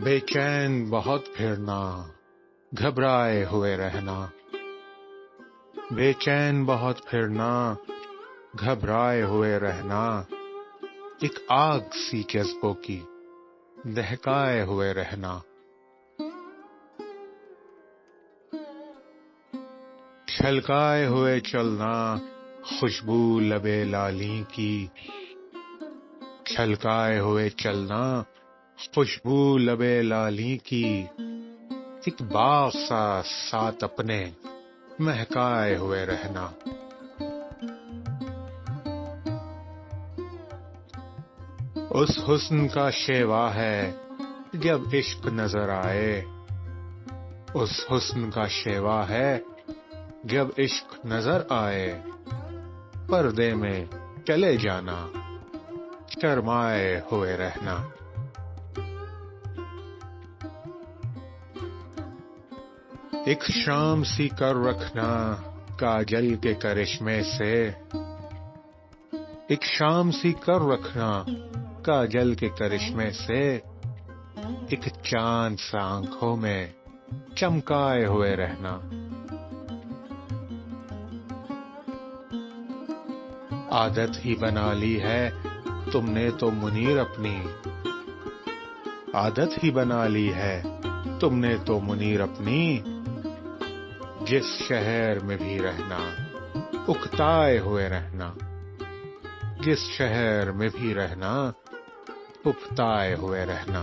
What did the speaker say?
بے چین بہت پھرنا، گھبرائے ہوئے رہنا، بے چین بہت پھرنا، گھبرائے ہوئے رہنا، ایک آگ سی جذبوں کی دہکائے ہوئے رہنا، چھلکائے ہوئے چلنا، خوشبو لبے لالی کی، چھلکائے ہوئے چلنا، خوشبو لبے لالی کی، ایک باغ سا ساتھ اپنے مہکائے ہوئے رہنا، اس حسن کا شیوا ہے جب عشق نظر آئے، اس حسن کا شیوا ہے جب عشق نظر آئے، پردے میں چلے جانا، شرمائے ہوئے رہنا، ایک شام سی کر رکھنا کاجل کے کرشمے سے، ایک شام سی کر رکھنا کاجل کے کرشمے سے، ایک چاند سا آنکھوں میں چمکائے ہوئے رہنا، عادت ہی بنا لی ہے تم نے تو منیر اپنی، عادت ہی بنا لی ہے تم نے تو منیر اپنی، جس شہر میں بھی رہنا اکتائے ہوئے رہنا، جس شہر میں بھی رہنا اکتائے ہوئے رہنا۔